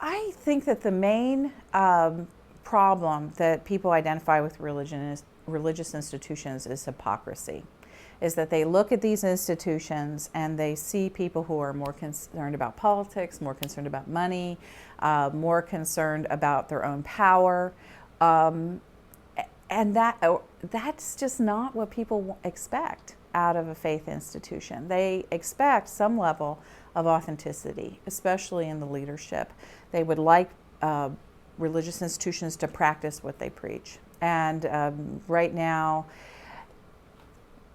I think that the main problem that people identify with religious institutions is hypocrisy. Is that they look at these institutions and they see people who are more concerned about politics, more concerned about money, more concerned about their own power. And that's just not what people expect out of a faith institution. They expect some level of authenticity, especially in the leadership. They would like religious institutions to practice what they preach. And right now,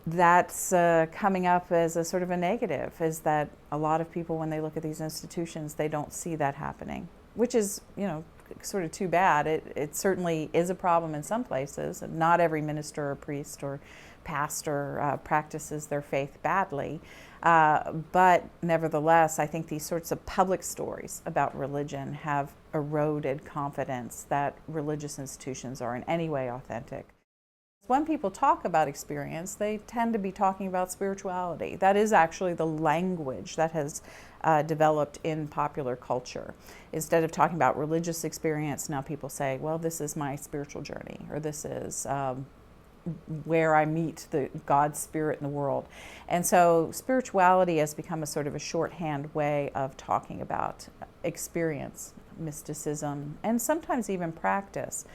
that's coming up as a sort of a negative, is that a lot of people, when they look at these institutions, they don't see that happening, which is, sort of too bad. It certainly is a problem in some places. Not every minister or priest or pastor practices their faith badly. But nevertheless, I think these sorts of public stories about religion have eroded confidence that religious institutions are in any way authentic. When people talk about experience, they tend to be talking about spirituality. That is actually the language that has developed in popular culture. Instead of talking about religious experience, now people say, well, this is my spiritual journey, or this is where I meet God's spirit in the world. And so spirituality has become a sort of a shorthand way of talking about experience, mysticism, and sometimes even practice.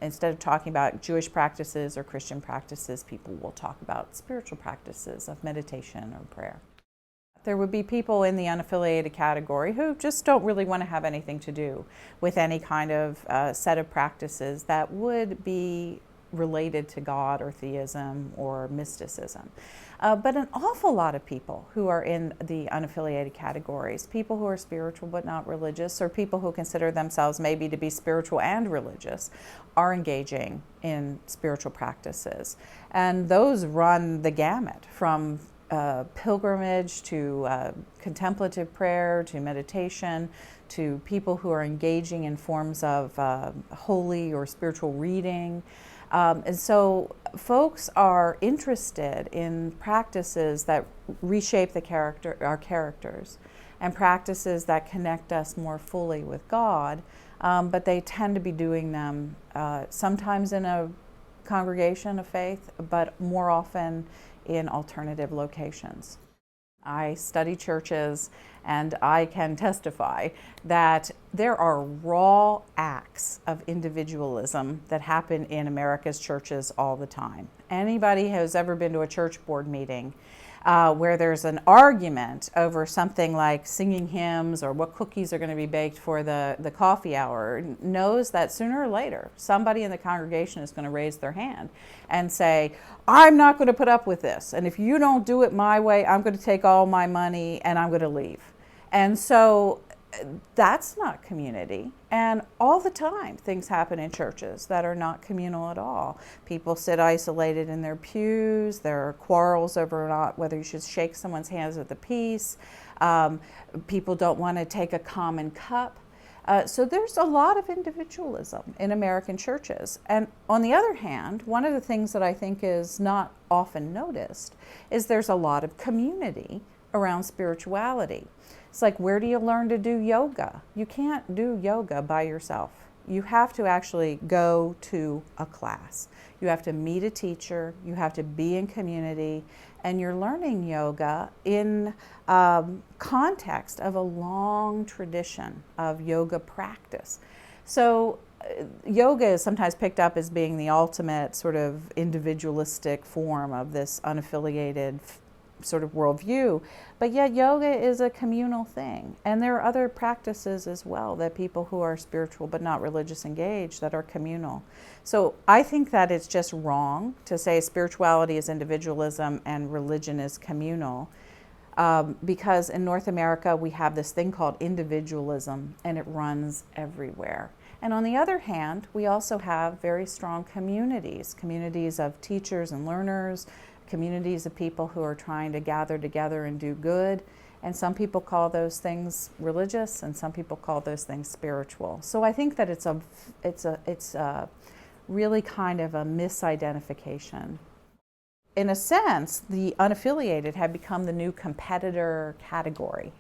Instead of talking about Jewish practices or Christian practices, people will talk about spiritual practices of meditation or prayer. There would be people in the unaffiliated category who just don't really want to have anything to do with any kind of set of practices that would be related to God or theism or mysticism. But an awful lot of people who are in the unaffiliated categories, people who are spiritual but not religious, or people who consider themselves maybe to be spiritual and religious, are engaging in spiritual practices. And those run the gamut from pilgrimage to contemplative prayer to meditation to people who are engaging in forms of holy or spiritual reading. And so folks are interested in practices that reshape our characters, and practices that connect us more fully with God, but they tend to be doing them sometimes in a congregation of faith, but more often in alternative locations. I study churches, and I can testify that there are raw acts of individualism that happen in America's churches all the time. Anybody who's ever been to a church board meeting where there's an argument over something like singing hymns or what cookies are going to be baked for the coffee hour knows that sooner or later somebody in the congregation is going to raise their hand and say, I'm not going to put up with this, and if you don't do it my way, I'm going to take all my money and I'm going to leave. And so that's not community. And all the time things happen in churches that are not communal at all. People sit isolated in their pews. There are quarrels over not whether you should shake someone's hands at the peace. People don't want to take a common cup. So there's a lot of individualism in American churches. And on the other hand, one of the things that I think is not often noticed is there's a lot of community around spirituality. It's like, where do you learn to do yoga? You can't do yoga by yourself. You have to actually go to a class. You have to meet a teacher. You have to be in community. And you're learning yoga in context of a long tradition of yoga practice. So yoga is sometimes picked up as being the ultimate sort of individualistic form of this unaffiliated sort of worldview, but yet yoga is a communal thing. And there are other practices as well that people who are spiritual but not religious engage that are communal. So I think that it's just wrong to say spirituality is individualism and religion is communal, because in North America we have this thing called individualism, and it runs everywhere. And on the other hand, we also have very strong communities of teachers and learners, communities of people who are trying to gather together and do good. And some people call those things religious, and some people call those things spiritual. So I think that it's a really kind of a misidentification. In a sense, the unaffiliated have become the new competitor category.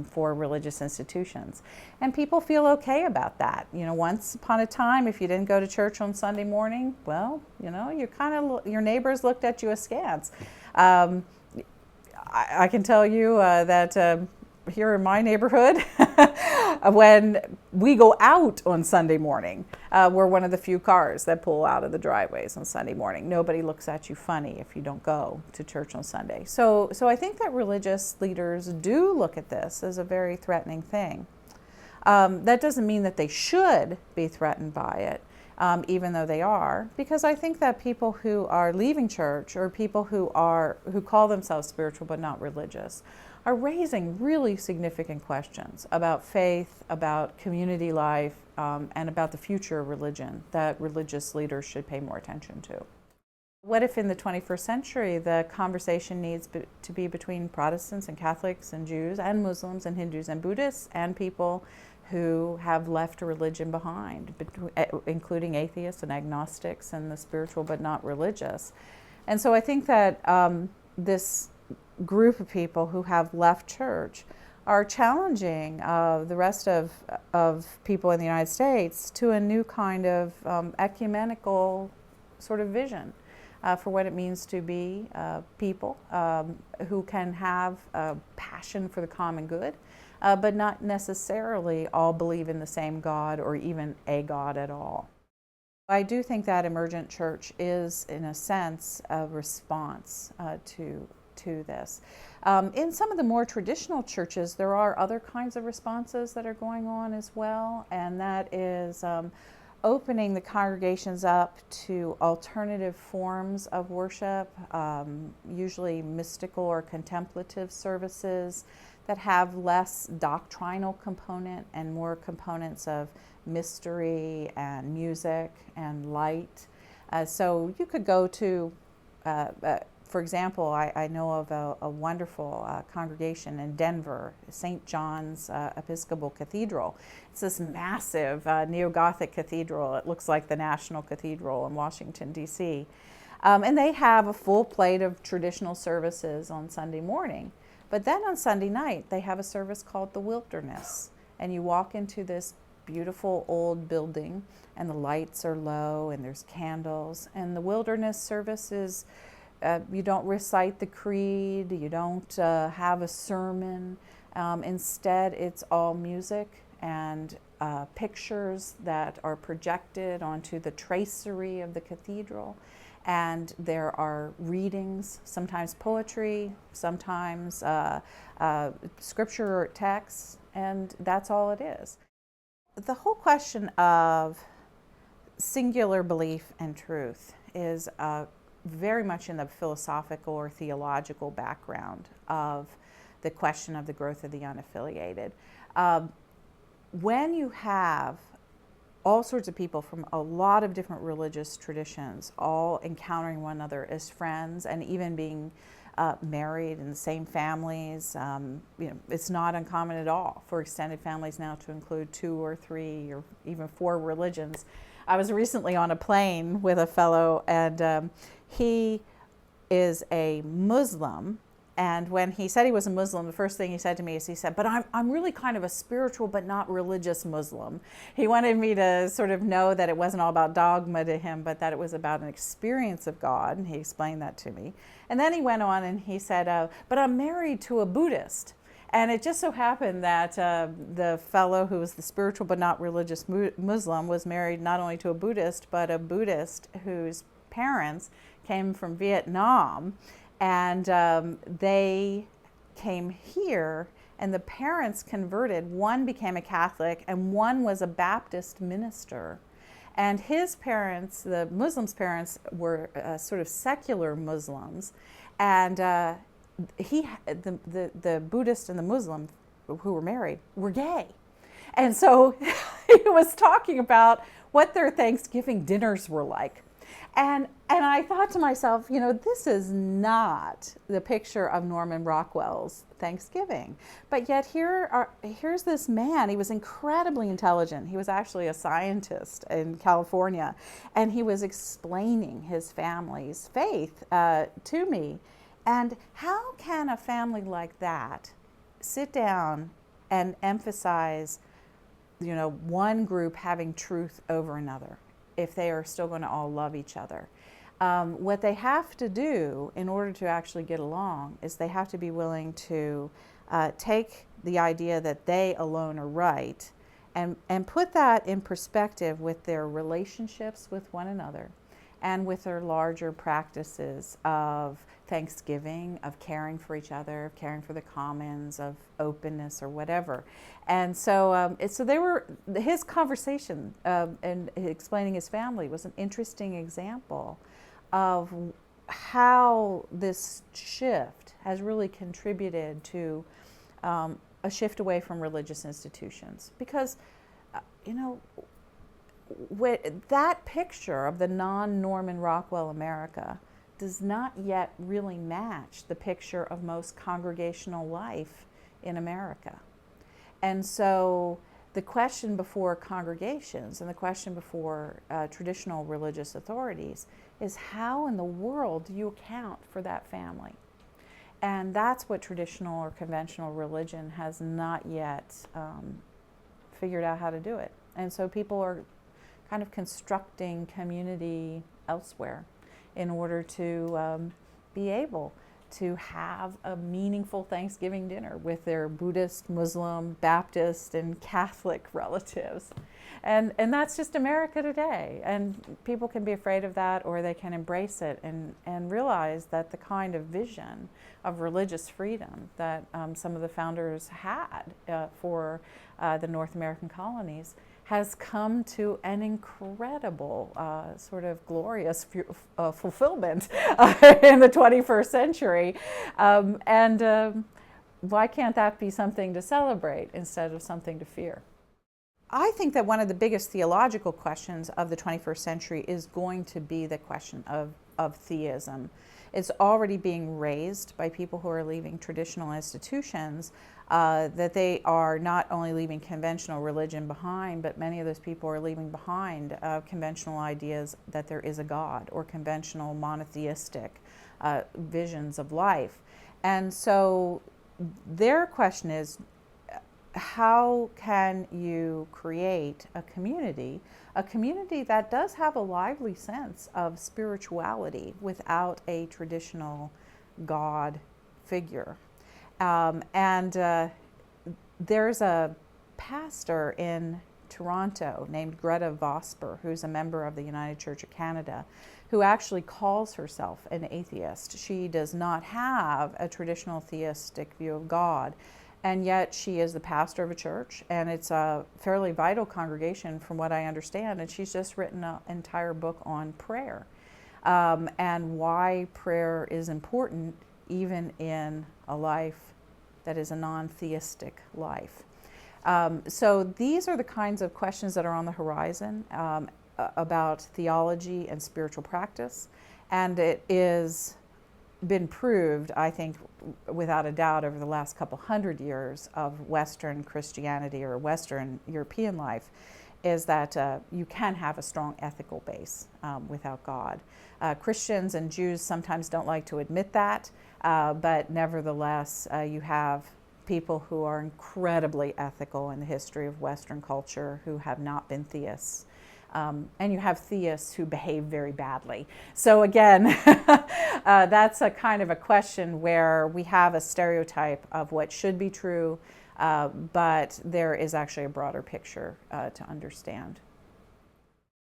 for religious institutions. And people feel okay about that. Once upon a time, if you didn't go to church on Sunday morning, well, your neighbors looked at you askance. I can tell you that here in my neighborhood, when we go out on Sunday morning, we're one of the few cars that pull out of the driveways on Sunday morning. Nobody looks at you funny if you don't go to church on Sunday. So I think that religious leaders do look at this as a very threatening thing. That doesn't mean that they should be threatened by it, even though they are, because I think that people who are leaving church, or people who call themselves spiritual but not religious, are raising really significant questions about faith, about community life, and about the future of religion that religious leaders should pay more attention to. What if in the 21st century the conversation needs to be between Protestants and Catholics and Jews and Muslims and Hindus and Buddhists and people who have left a religion behind, including atheists and agnostics and the spiritual but not religious? And so I think that this group of people who have left church are challenging the rest of people in the United States to a new kind of ecumenical sort of vision for what it means to be people who can have a passion for the common good, but not necessarily all believe in the same God or even a God at all. I do think that emergent church is, in a sense, a response to this. In some of the more traditional churches, there are other kinds of responses that are going on as well, and that is opening the congregations up to alternative forms of worship, usually mystical or contemplative services that have less doctrinal component and more components of mystery and music and light. So you could go to for example, I know of a wonderful congregation in Denver, St. John's Episcopal Cathedral. It's this massive neo-Gothic cathedral. It looks like the National Cathedral in Washington, D.C. And they have a full plate of traditional services on Sunday morning. But then on Sunday night, they have a service called the Wilderness. And you walk into this beautiful old building, and the lights are low, and there's candles. And the Wilderness service is you don't recite the creed, you don't have a sermon. Instead, it's all music and pictures that are projected onto the tracery of the cathedral. And there are readings, sometimes poetry, sometimes scripture or texts, and that's all it is. The whole question of singular belief and truth is very much in the philosophical or theological background of the question of the growth of the unaffiliated. When you have all sorts of people from a lot of different religious traditions all encountering one another as friends and even being married in the same families, it's not uncommon at all for extended families now to include 2 or 3 or even 4 religions. I was recently on a plane with a fellow, and he is a Muslim. And when he said he was a Muslim, the first thing he said to me is, he said, but I'm really kind of a spiritual but not religious Muslim. He wanted me to sort of know that it wasn't all about dogma to him, but that it was about an experience of God, and he explained that to me. And then he went on and he said, but I'm married to a Buddhist. And it just so happened that the fellow who was the spiritual but not religious Muslim was married not only to a Buddhist, but a Buddhist whose parents came from Vietnam. And they came here, and the parents converted. One became a Catholic, and one was a Baptist minister. And his parents, the Muslim's parents, were sort of secular Muslims. And the Buddhist and the Muslim who were married were gay. And so he was talking about what their Thanksgiving dinners were like. And I thought to myself, this is not the picture of Norman Rockwell's Thanksgiving. But yet here's this man. He was incredibly intelligent. He was actually a scientist in California. And he was explaining his family's faith to me. And how can a family like that sit down and emphasize, one group having truth over another, if they are still going to all love each other. What they have to do in order to actually get along is they have to be willing to take the idea that they alone are right and put that in perspective with their relationships with one another and with their larger practices of Thanksgiving, of caring for each other, of caring for the commons, of openness or whatever. And so, his conversation and explaining his family was an interesting example of how this shift has really contributed to a shift away from religious institutions. Because, that picture of the non-Norman Rockwell America does not yet really match the picture of most congregational life in America. And so the question before congregations and the question before traditional religious authorities is, how in the world do you account for that family? And that's what traditional or conventional religion has not yet figured out how to do it. And so people are kind of constructing community elsewhere in order to be able to have a meaningful Thanksgiving dinner with their Buddhist, Muslim, Baptist, and Catholic relatives. And that's just America today. And people can be afraid of that, or they can embrace it and realize that the kind of vision of religious freedom that some of the founders had for the North American colonies has come to an incredible sort of glorious fulfillment in the 21st century. Why can't that be something to celebrate instead of something to fear? I think that one of the biggest theological questions of the 21st century is going to be the question of theism. It's already being raised by people who are leaving traditional institutions, that they are not only leaving conventional religion behind, but many of those people are leaving behind conventional ideas that there is a God, or conventional monotheistic visions of life. And so their question is, how can you create a community that does have a lively sense of spirituality without a traditional God figure? There's a pastor in Toronto named Greta Vosper, who's a member of the United Church of Canada, who actually calls herself an atheist. She does not have a traditional theistic view of God, and yet she is the pastor of a church, and it's a fairly vital congregation from what I understand, and she's just written an entire book on prayer and why prayer is important even in a life that is a non-theistic life. So these are the kinds of questions that are on the horizon about theology and spiritual practice, and it is been proved, I think, without a doubt, over the last couple hundred years of Western Christianity or Western European life, is that you can have a strong ethical base without God. Christians and Jews sometimes don't like to admit that, but nevertheless, you have people who are incredibly ethical in the history of Western culture who have not been theists. And you have theists who behave very badly. So again, that's a kind of a question where we have a stereotype of what should be true, but there is actually a broader picture to understand.